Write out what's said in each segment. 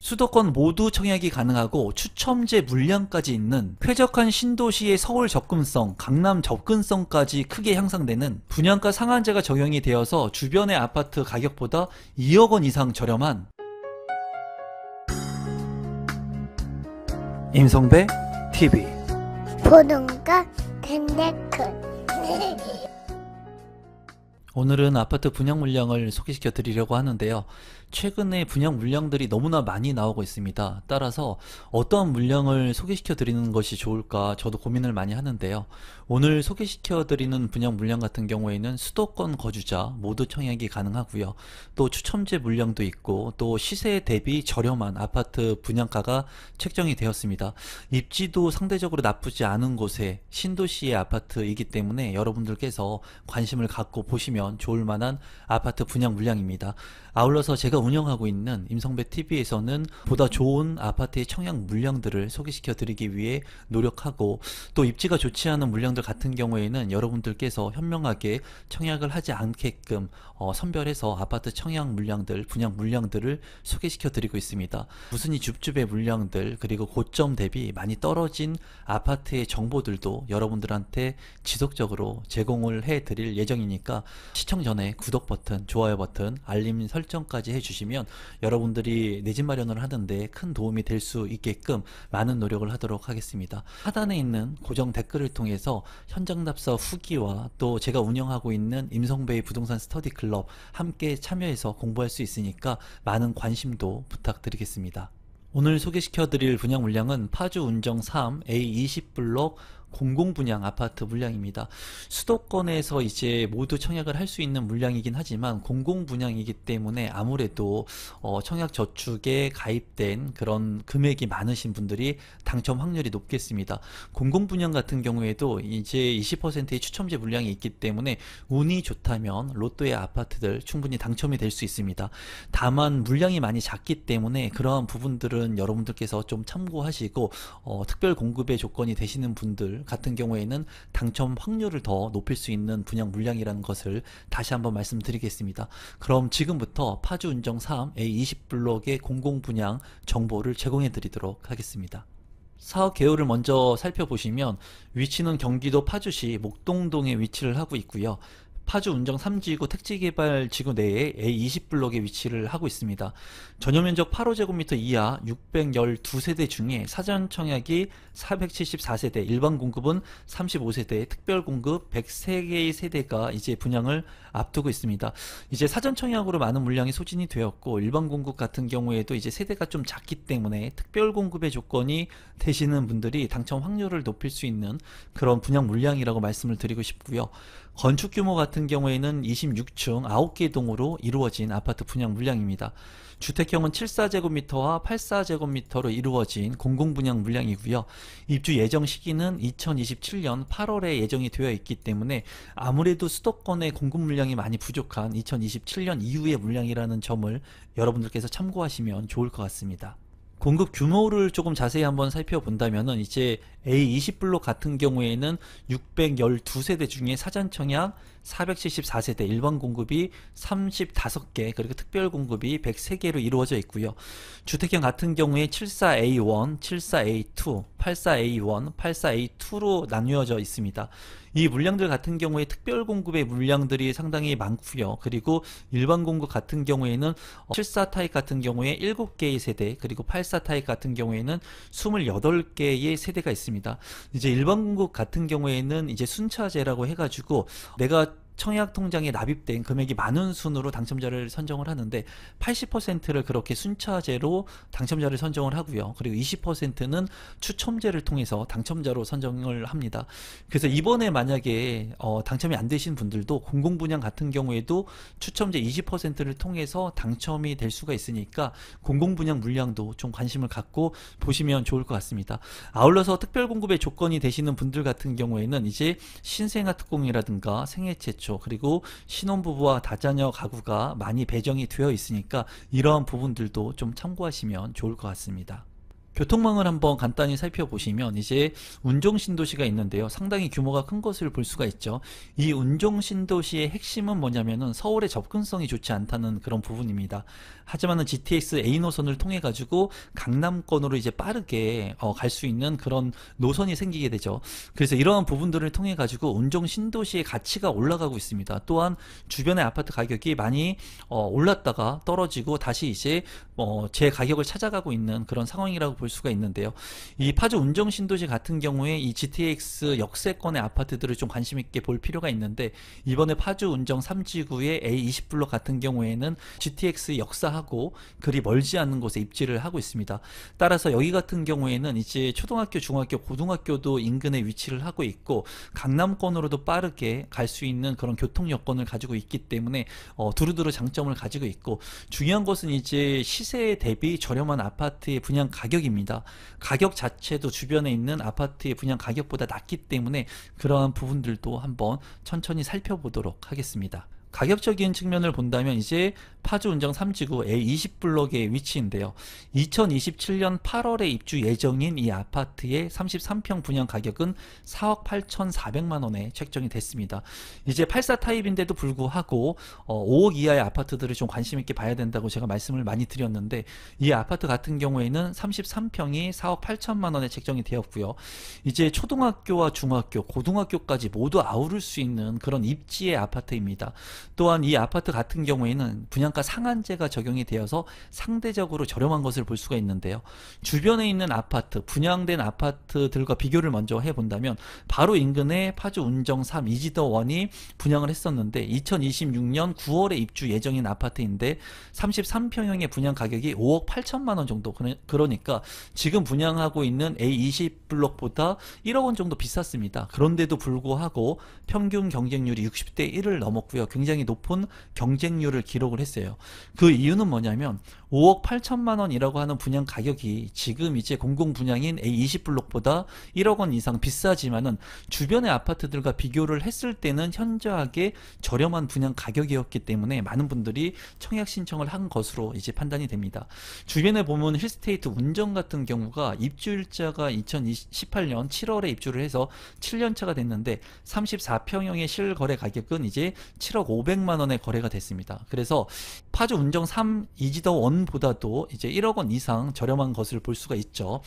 수도권 모두 청약이 가능하고 추첨제 물량까지 있는 쾌적한 신도시의 서울 접근성, 강남 접근성까지 크게 향상되는 분양가 상한제가 적용이 되어서 주변의 아파트 가격보다 2억 원 이상 저렴한 임성배 TV 보동과 댄데크 오늘은 아파트 분양 물량을 소개시켜 드리려고 하는데요. 최근에 분양 물량들이 너무나 많이 나오고 있습니다. 따라서 어떠한 물량을 소개시켜 드리는 것이 좋을까 저도 고민을 많이 하는데요. 오늘 소개시켜 드리는 분양 물량 같은 경우에는 수도권 거주자 모두 청약이 가능하고요. 또 추첨제 물량도 있고 또 시세 대비 저렴한 아파트 분양가가 책정이 되었습니다. 입지도 상대적으로 나쁘지 않은 곳에 신도시의 아파트이기 때문에 여러분들께서 관심을 갖고 보시면 좋을 만한 아파트 분양 물량입니다. 아울러서 제가 운영하고 있는 임성배TV에서는 보다 좋은 아파트의 청약 물량들을 소개시켜 드리기 위해 노력하고, 또 입지가 좋지 않은 물량들 같은 경우에는 여러분들께서 현명하게 청약을 하지 않게끔 선별해서 아파트 청약 물량들, 분양 물량들을 소개시켜 드리고 있습니다. 무순위 줍줍의 물량들, 그리고 고점 대비 많이 떨어진 아파트의 정보들도 여러분들한테 지속적으로 제공을 해 드릴 예정이니까 시청 전에 구독 버튼, 좋아요 버튼, 알림 설정까지 해주시면 여러분들이 내 집 마련을 하는데 큰 도움이 될 수 있게끔 많은 노력을 하도록 하겠습니다. 하단에 있는 고정 댓글을 통해서 현장 답사 후기와 또 제가 운영하고 있는 임성배의 부동산 스터디 클럽 함께 참여해서 공부할 수 있으니까 많은 관심도 부탁드리겠습니다. 오늘 소개시켜 드릴 분양 물량은 파주 운정 3 A20블록 공공분양 아파트 물량입니다. 수도권에서 이제 모두 청약을 할 수 있는 물량이긴 하지만 공공분양이기 때문에 아무래도 청약 저축에 가입된 그런 금액이 많으신 분들이 당첨 확률이 높겠습니다. 공공분양 같은 경우에도 이제 20%의 추첨제 물량이 있기 때문에 운이 좋다면 로또의 아파트들 충분히 당첨이 될 수 있습니다. 다만 물량이 많이 작기 때문에 그러한 부분들은 여러분들께서 좀 참고하시고 특별 공급의 조건이 되시는 분들 같은 경우에는 당첨 확률을 더 높일 수 있는 분양 물량이라는 것을 다시 한번 말씀드리겠습니다. 그럼 지금부터 파주 운정 3 A20블록의 공공분양 정보를 제공해 드리도록 하겠습니다. 사업 개요를 먼저 살펴보시면 위치는 경기도 파주시 목동동에 위치를 하고 있고요. 파주 운정 3지구 택지개발지구 내에 A20블록에 위치를 하고 있습니다. 전용면적 8호제곱미터 이하 612세대 중에 사전 청약이 474세대, 일반 공급은 35세대, 특별 공급 103개의 세대가 이제 분양을 앞두고 있습니다. 이제 사전 청약으로 많은 물량이 소진이 되었고, 일반 공급 같은 경우에도 이제 세대가 좀 작기 때문에 특별 공급의 조건이 되시는 분들이 당첨 확률을 높일 수 있는 그런 분양 물량이라고 말씀을 드리고 싶고요. 건축 규모 같은 경우에는 26층 9개 동으로 이루어진 아파트 분양 물량입니다. 주택형은 74제곱미터와 84제곱미터로 이루어진 공공분양 물량이고요. 입주 예정 시기는 2027년 8월에 예정이 되어 있기 때문에 아무래도 수도권의 공급 물량이 많이 부족한 2027년 이후의 물량이라는 점을 여러분들께서 참고하시면 좋을 것 같습니다. 공급 규모를 조금 자세히 한번 살펴본다면은 이제 A20블록 같은 경우에는 612세대 중에 사전 청약 474세대, 일반 공급이 35개, 그리고 특별 공급이 103개로 이루어져 있고요. 주택형 같은 경우에 74A1, 74A2, 84A1, 84A2로 나뉘어져 있습니다. 이 물량들 같은 경우에 특별 공급의 물량들이 상당히 많고요. 그리고 일반 공급 같은 경우에는 74 타입 같은 경우에 7개의 세대, 그리고 84 타입 같은 경우에는 28개의 세대가 있습니다. 이제 일반 공급 같은 경우에는 이제 순차제라고 해가지고 내가 청약 통장에 납입된 금액이 많은 순으로 당첨자를 선정을 하는데 80%를 그렇게 순차제로 당첨자를 선정을 하고요. 그리고 20%는 추첨제를 통해서 당첨자로 선정을 합니다. 그래서 이번에 만약에 당첨이 안 되신 분들도 공공분양 같은 경우에도 추첨제 20%를 통해서 당첨이 될 수가 있으니까 공공분양 물량도 좀 관심을 갖고 보시면 좋을 것 같습니다. 아울러서 특별공급의 조건이 되시는 분들 같은 경우에는 이제 신생아 특공이라든가 생애 최초, 그리고 신혼부부와 다자녀 가구가 많이 배정이 되어 있으니까 이러한 부분들도 좀 참고하시면 좋을 것 같습니다. 교통망을 한번 간단히 살펴보시면 이제 운종 신도시가 있는데요. 상당히 규모가 큰 것을 볼 수가 있죠. 이 운종 신도시의 핵심은 뭐냐면은 서울의 접근성이 좋지 않다는 그런 부분입니다. 하지만은 GTX A 노선을 통해 가지고 강남권으로 이제 빠르게 갈 수 있는 그런 노선이 생기게 되죠. 그래서 이러한 부분들을 통해 가지고 운종 신도시의 가치가 올라가고 있습니다. 또한 주변의 아파트 가격이 많이 올랐다가 떨어지고 다시 이제 제 가격을 찾아가고 있는 그런 상황이라고 볼 수가 있는데요. 이 파주 운정 신도시 같은 경우에 이 GTX 역세권의 아파트들을 좀 관심 있게 볼 필요가 있는데, 이번에 파주 운정 3지구의 A20 블록 같은 경우에는 GTX 역사하고 그리 멀지 않은 곳에 입지를 하고 있습니다. 따라서 여기 같은 경우에는 이제 초등학교, 중학교, 고등학교도 인근에 위치를 하고 있고 강남권으로도 빠르게 갈 수 있는 그런 교통 여건을 가지고 있기 때문에 두루두루 장점을 가지고 있고, 중요한 것은 이제 시세 대비 저렴한 아파트의 분양 가격입니다. 가격 자체도 주변에 있는 아파트의 분양 가격보다 낮기 때문에 그러한 부분들도 한번 천천히 살펴보도록 하겠습니다. 가격적인 측면을 본다면 이제 파주 운정 3지구 A20 블록의 위치인데요. 2027년 8월에 입주 예정인 이 아파트의 33평 분양 가격은 4억 8,400만 원에 책정이 됐습니다. 이제 84 타입인데도 불구하고 5억 이하의 아파트들을 좀 관심 있게 봐야 된다고 제가 말씀을 많이 드렸는데, 이 아파트 같은 경우에는 33평이 4억 8천만 원에 책정이 되었고요. 이제 초등학교와 중학교, 고등학교까지 모두 아우를 수 있는 그런 입지의 아파트입니다. 또한 이 아파트 같은 경우에는 분양가 상한제가 적용이 되어서 상대적으로 저렴한 것을 볼 수가 있는데요. 주변에 있는 아파트, 분양된 아파트들과 비교를 먼저 해본다면 바로 인근에 파주 운정 3 이지더1이 분양을 했었는데 2026년 9월에 입주 예정인 아파트인데 33평형의 분양 가격이 5억 8천만 원 정도, 그러니까 지금 분양하고 있는 A20 블록보다 1억 원 정도 비쌌습니다. 그런데도 불구하고 평균 경쟁률이 60대 1을 넘었고요. 굉장히 높은 경쟁률을 기록을 했어요. 그 이유는 뭐냐면 5억 8천만 원이라고 하는 분양 가격이 지금 이제 공공 분양인 A20 블록보다 1억 원 이상 비싸지만은 주변의 아파트들과 비교를 했을 때는 현저하게 저렴한 분양 가격이었기 때문에 많은 분들이 청약 신청을 한 것으로 이제 판단이 됩니다. 주변에 보면 힐스테이트 운정 같은 경우가 입주일자가 2018년 7월에 입주를 해서 7년차가 됐는데 34평형의 실거래 가격은 이제 7억 500만 원에 거래가 됐습니다. 그래서 파주 운정 3 이지더 1보다도 이제 1억 원 이상 저렴한 것을 볼 수가 있죠.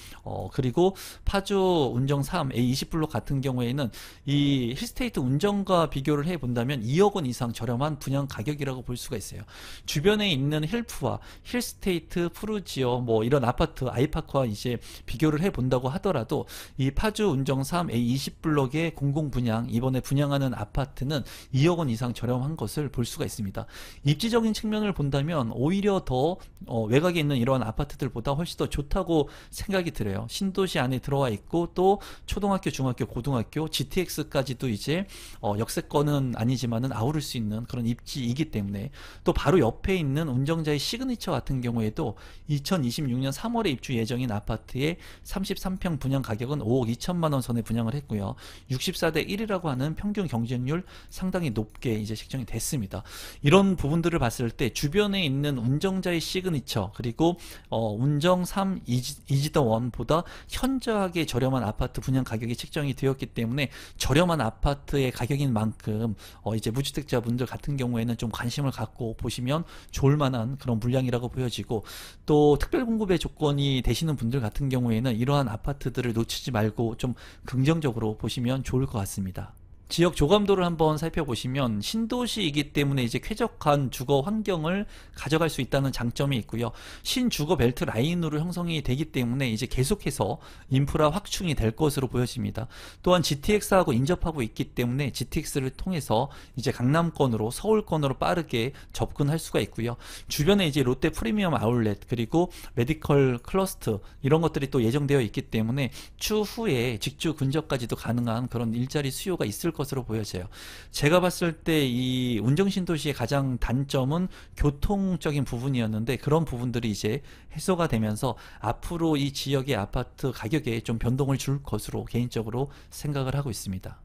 그리고 파주 운정 3 A20 블록 같은 경우에는 이 힐스테이트 운정과 비교를 해 본다면 2억 원 이상 저렴한 분양 가격이라고 볼 수가 있어요. 주변에 있는 힐프와 힐스테이트, 푸르지오 뭐 이런 아파트 아이파크와 이제 비교를 해 본다고 하더라도 이 파주 운정 3 A20 블록의 공공 분양, 이번에 분양하는 아파트는 2억 원 이상 저렴한 것을 볼 수가 있습니다. 입지적인 측면을 본다면 오히려 더 외곽에 있는 이러한 아파트들보다 훨씬 더 좋다고 생각이 들어요. 신도시 안에 들어와 있고 또 초등학교, 중학교, 고등학교, GTX까지도 이제 역세권은 아니지만은 아우를 수 있는 그런 입지이기 때문에, 또 바로 옆에 있는 운정자의 시그니처 같은 경우에도 2026년 3월에 입주 예정인 아파트의 33평 분양 가격은 5억 2천만 원 선에 분양을 했고요. 64대 1이라고 하는 평균 경쟁률 상당히 높게 이제 책정이 됐습니다. 이런 부분들을 봤을 때 주변에 있는 운정자의 시그니처 그리고 운정 3 이지더 1보다 현저하게 저렴한 아파트 분양 가격이 책정이 되었기 때문에 저렴한 아파트의 가격인 만큼 이제 무주택자분들 같은 경우에는 좀 관심을 갖고 보시면 좋을 만한 그런 물량이라고 보여지고, 또 특별 공급의 조건이 되시는 분들 같은 경우에는 이러한 아파트들을 놓치지 말고 좀 긍정적으로 보시면 좋을 것 같습니다. 지역 조감도를 한번 살펴보시면 신도시이기 때문에 이제 쾌적한 주거 환경을 가져갈 수 있다는 장점이 있고요. 신주거 벨트 라인으로 형성이 되기 때문에 이제 계속해서 인프라 확충이 될 것으로 보여집니다. 또한 GTX하고 인접하고 있기 때문에 GTX를 통해서 이제 강남권으로, 서울권으로 빠르게 접근할 수가 있고요. 주변에 이제 롯데 프리미엄 아울렛 그리고 메디컬 클러스터 이런 것들이 또 예정되어 있기 때문에 추후에 직주 근접까지도 가능한 그런 일자리 수요가 있을 것으로 보여져요. 제가 봤을 때 이 운정신도시의 가장 단점은 교통적인 부분이었는데 그런 부분들이 이제 해소가 되면서 앞으로 이 지역의 아파트 가격에 좀 변동을 줄 것으로 개인적으로 생각을 하고 있습니다.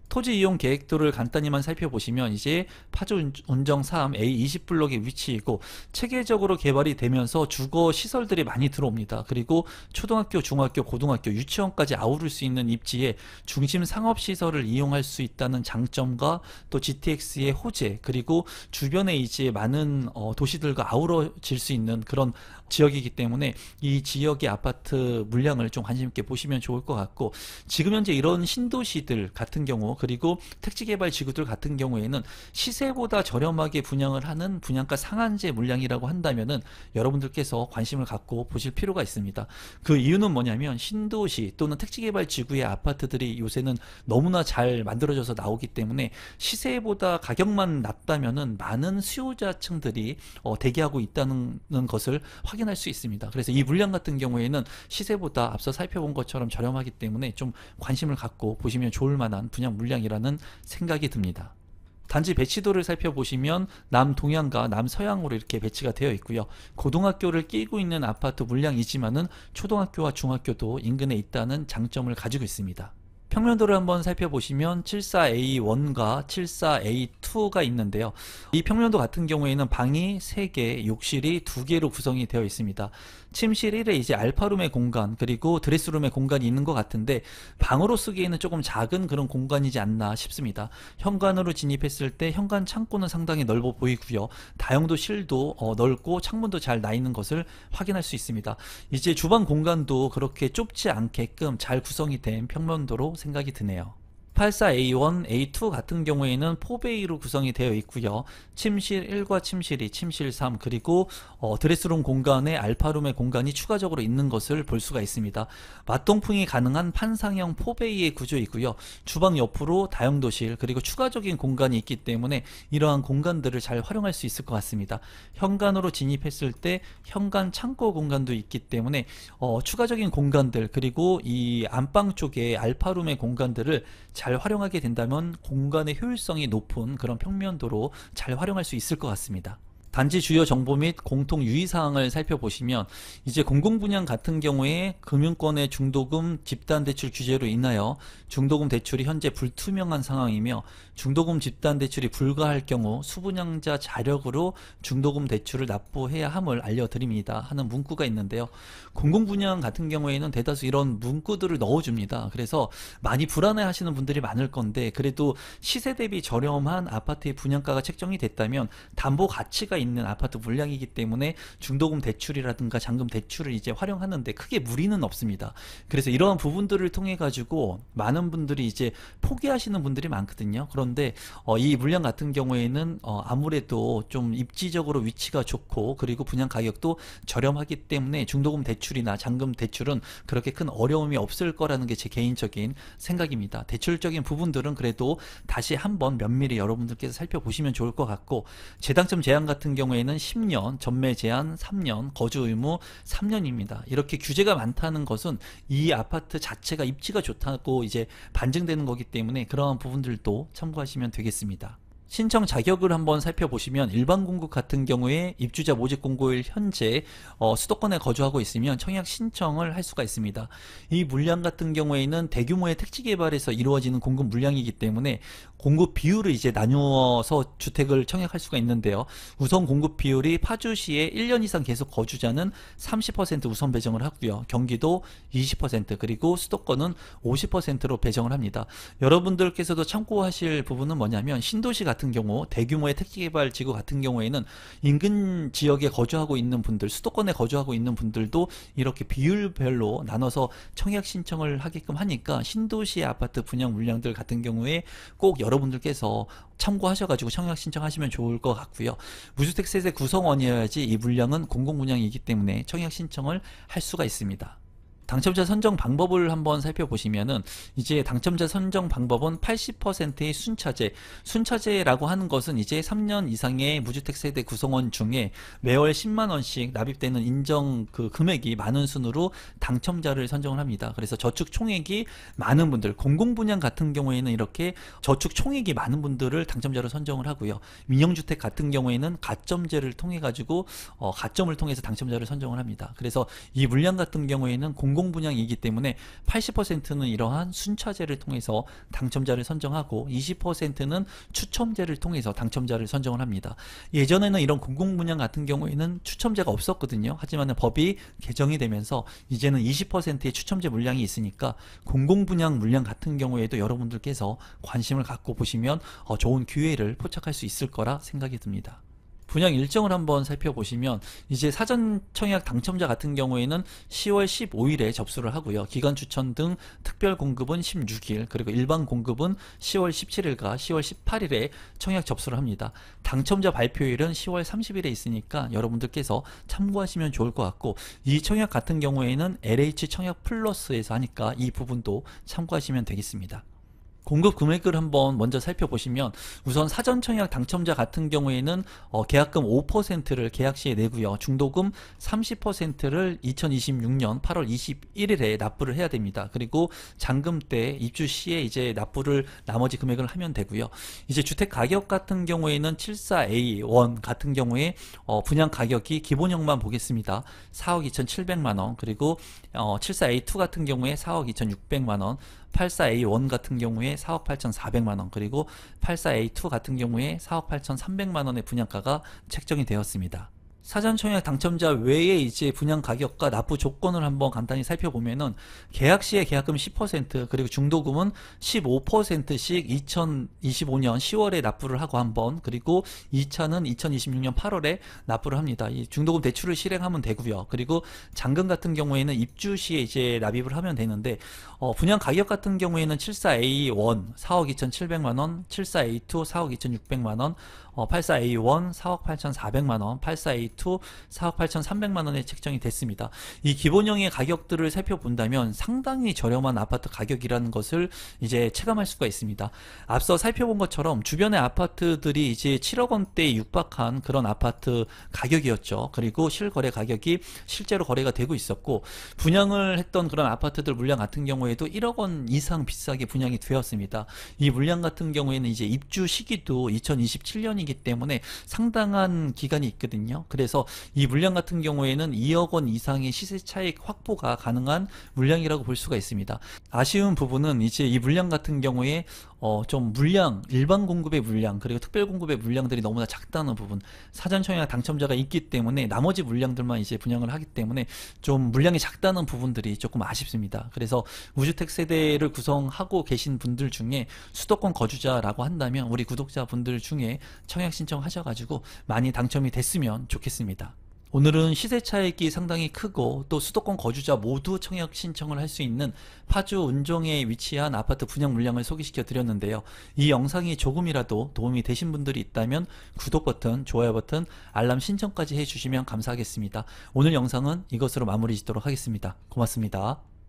토지 이용 계획도를 간단히만 살펴보시면 이제 파주 운정 3 A20 블록의 위치이고 체계적으로 개발이 되면서 주거 시설들이 많이 들어옵니다. 그리고 초등학교, 중학교, 고등학교, 유치원까지 아우를 수 있는 입지에 중심 상업 시설을 이용할 수 있다는 장점과 또 GTX의 호재, 그리고 주변에 이제 많은 도시들과 아우러질 수 있는 그런 지역이기 때문에 이 지역의 아파트 물량을 좀 관심 있게 보시면 좋을 것 같고, 지금 현재 이런 신도시들 같은 경우 그리고 택지개발 지구들 같은 경우에는 시세보다 저렴하게 분양을 하는 분양가 상한제 물량이라고 한다면은 여러분들께서 관심을 갖고 보실 필요가 있습니다. 그 이유는 뭐냐면 신도시 또는 택지개발 지구의 아파트들이 요새는 너무나 잘 만들어져서 나오기 때문에 시세보다 가격만 낮다면은 많은 수요자층들이 대기하고 있다는 것을 확인할 수 있습니다. 그래서 이 물량 같은 경우에는 시세보다 앞서 살펴본 것처럼 저렴하기 때문에 좀 관심을 갖고 보시면 좋을 만한 분양 물량이라는 생각이 듭니다. 단지 배치도를 살펴보시면 남동향과 남서향으로 이렇게 배치가 되어 있고요. 고등학교를 끼고 있는 아파트 물량이지만은 초등학교와 중학교도 인근에 있다는 장점을 가지고 있습니다. 평면도를 한번 살펴보시면 74A1과 74A2가 있는데요. 이 평면도 같은 경우에는 방이 3개, 욕실이 2개로 구성이 되어 있습니다. 침실 1에 이제 알파룸의 공간 그리고 드레스룸의 공간이 있는 것 같은데 방으로 쓰기에는 조금 작은 그런 공간이지 않나 싶습니다. 현관으로 진입했을 때 현관 창고는 상당히 넓어 보이고요. 다용도실도 넓고 창문도 잘 나 있는 것을 확인할 수 있습니다. 이제 주방 공간도 그렇게 좁지 않게끔 잘 구성이 된 평면도로 생각이 드네요. 84A1, A2 같은 경우에는 4베이로 구성이 되어 있고요. 침실 1과 침실 2, 침실 3 그리고 드레스룸 공간에 알파룸의 공간이 추가적으로 있는 것을 볼 수가 있습니다. 맞동풍이 가능한 판상형 4베이의 구조이고요. 주방 옆으로 다용도실 그리고 추가적인 공간이 있기 때문에 이러한 공간들을 잘 활용할 수 있을 것 같습니다. 현관으로 진입했을 때 현관 창고 공간도 있기 때문에 추가적인 공간들 그리고 이 안방 쪽에 알파룸의 공간들을 잘 활용하게 된다면 공간의 효율성이 높은 그런 평면도로 잘 활용할 수 있을 것 같습니다. 단지 주요 정보 및 공통 유의사항을 살펴보시면 이제 공공분양 같은 경우에 금융권의 중도금 집단대출 규제로 인하여 중도금 대출이 현재 불투명한 상황이며 중도금 집단대출이 불가할 경우 수분양자 자력으로 중도금 대출을 납부해야 함을 알려드립니다 하는 문구가 있는데요. 공공분양 같은 경우에는 대다수 이런 문구들을 넣어줍니다. 그래서 많이 불안해 하시는 분들이 많을 건데 그래도 시세 대비 저렴한 아파트의 분양가가 책정이 됐다면 담보 가치가 있는 아파트 물량이기 때문에 중도금 대출이라든가 잔금 대출을 이제 활용하는데 크게 무리는 없습니다. 그래서 이러한 부분들을 통해 가지고 많은 분들이 이제 포기하시는 분들이 많거든요. 그런데 이 물량 같은 경우에는 아무래도 좀 입지적으로 위치가 좋고 그리고 분양 가격도 저렴하기 때문에 중도금 대출이나 잔금 대출은 그렇게 큰 어려움이 없을 거라는 게 제 개인적인 생각입니다. 대출적인 부분들은 그래도 다시 한번 면밀히 여러분들께서 살펴보시면 좋을 것 같고, 재당점 제한 같은 경우에는 10년, 전매 제한 3년, 거주 의무 3년입니다. 이렇게 규제가 많다는 것은 이 아파트 자체가 입지가 좋다고 이제 반증되는 거기 때문에 그러한 부분들도 참고하시면 되겠습니다. 신청 자격을 한번 살펴보시면 일반 공급 같은 경우에 입주자 모집 공고일 현재 수도권에 거주하고 있으면 청약 신청을 할 수가 있습니다. 이 물량 같은 경우에는 대규모의 택지 개발에서 이루어지는 공급 물량이기 때문에 공급 비율을 이제 나누어서 주택을 청약할 수가 있는데요. 우선 공급 비율이 파주시에 1년 이상 계속 거주자는 30% 우선 배정을 하고요. 경기도 20% 그리고 수도권은 50%로 배정을 합니다. 여러분들께서도 참고하실 부분은 뭐냐면 신도시 같은 경우 대규모의 택지개발 지구 같은 경우에는 인근 지역에 거주하고 있는 분들, 수도권에 거주하고 있는 분들도 이렇게 비율별로 나눠서 청약 신청을 하게끔 하니까 신도시의 아파트 분양 물량들 같은 경우에 꼭 여러분들께서 참고하셔가지고 청약 신청하시면 좋을 것 같고요. 무주택 세대 구성원이어야지 이 물량은 공공분양이기 때문에 청약 신청을 할 수가 있습니다. 당첨자 선정 방법을 한번 살펴보시면은 이제 당첨자 선정 방법은 80%의 순차제라고 하는 것은 이제 3년 이상의 무주택 세대 구성원 중에 매월 10만 원씩 납입되는 인정 그 금액이 많은 순으로 당첨자를 선정을 합니다. 그래서 저축 총액이 많은 분들, 공공분양 같은 경우에는 이렇게 저축 총액이 많은 분들을 당첨자로 선정을 하고요. 민영주택 같은 경우에는 가점제를 통해 가지고 가점을 통해서 당첨자를 선정을 합니다. 그래서 이 물량 같은 경우에는 공공분양이기 때문에 80%는 이러한 순차제를 통해서 당첨자를 선정하고 20%는 추첨제를 통해서 당첨자를 선정을 합니다. 예전에는 이런 공공분양 같은 경우에는 추첨제가 없었거든요. 하지만 법이 개정이 되면서 이제는 20%의 추첨제 물량이 있으니까 공공분양 물량 같은 경우에도 여러분들께서 관심을 갖고 보시면 좋은 기회를 포착할 수 있을 거라 생각이 듭니다. 분양 일정을 한번 살펴보시면 이제 사전 청약 당첨자 같은 경우에는 10월 15일에 접수를 하고요. 기간 추천 등 특별 공급은 16일, 그리고 일반 공급은 10월 17일과 10월 18일에 청약 접수를 합니다. 당첨자 발표일은 10월 30일에 있으니까 여러분들께서 참고하시면 좋을 것 같고, 이 청약 같은 경우에는 LH 청약 플러스에서 하니까 이 부분도 참고하시면 되겠습니다. 공급 금액을 한번 먼저 살펴보시면 우선 사전 청약 당첨자 같은 경우에는 계약금 5%를 계약 시에 내고요. 중도금 30%를 2026년 8월 21일에 납부를 해야 됩니다. 그리고 잔금 때 입주 시에 이제 납부를 나머지 금액을 하면 되고요. 이제 주택 가격 같은 경우에는 74A1 같은 경우에 분양 가격이 기본형만 보겠습니다. 4억 2,700만 원, 그리고 74A2 같은 경우에 4억 2,600만 원, 84A1 같은 경우에 4억 8,400만원, 그리고 84A2 같은 경우에 4억 8,300만원의 분양가가 책정이 되었습니다. 사전 청약 당첨자 외에 이제 분양 가격과 납부 조건을 한번 간단히 살펴보면은 계약 시에 계약금 10% 그리고 중도금은 15%씩 2025년 10월에 납부를 하고 한번, 그리고 2차는 2026년 8월에 납부를 합니다. 이 중도금 대출을 실행하면 되고요. 그리고 잔금 같은 경우에는 입주 시에 이제 납입을 하면 되는데 분양 가격 같은 경우에는 74A1 4억 2,700만 원, 74A2 4억 2,600만 원, 84A1 4억 8,400만 원, 84A2 4억 8,300만 원에 책정이 됐습니다. 이 기본형의 가격들을 살펴본다면 상당히 저렴한 아파트 가격이라는 것을 이제 체감할 수가 있습니다. 앞서 살펴본 것처럼 주변의 아파트들이 이제 7억 원대에 육박한 그런 아파트 가격이었죠. 그리고 실거래 가격이 실제로 거래가 되고 있었고, 분양을 했던 그런 아파트들 물량 같은 경우에도 1억 원 이상 비싸게 분양이 되었습니다. 이 물량 같은 경우에는 이제 입주 시기도 2027년이기 때문에 상당한 기간이 있거든요. 그래서 이 물량 같은 경우에는 2억 원 이상의 시세 차익 확보가 가능한 물량이라고 볼 수가 있습니다. 아쉬운 부분은 이제 이 물량 같은 경우에 좀 물량, 일반 공급의 물량 그리고 특별 공급의 물량들이 너무나 작다는 부분, 사전 청약 당첨자가 있기 때문에 나머지 물량들만 이제 분양을 하기 때문에 좀 물량이 작다는 부분들이 조금 아쉽습니다. 그래서 무주택 세대를 구성하고 계신 분들 중에 수도권 거주자라고 한다면 우리 구독자분들 중에 청약 신청하셔가지고 많이 당첨이 됐으면 좋겠습니다. 오늘은 시세 차익이 상당히 크고 또 수도권 거주자 모두 청약 신청을 할 수 있는 파주 운정에 위치한 아파트 분양 물량을 소개시켜 드렸는데요. 이 영상이 조금이라도 도움이 되신 분들이 있다면 구독 버튼, 좋아요 버튼, 알람 신청까지 해주시면 감사하겠습니다. 오늘 영상은 이것으로 마무리 짓도록 하겠습니다. 고맙습니다.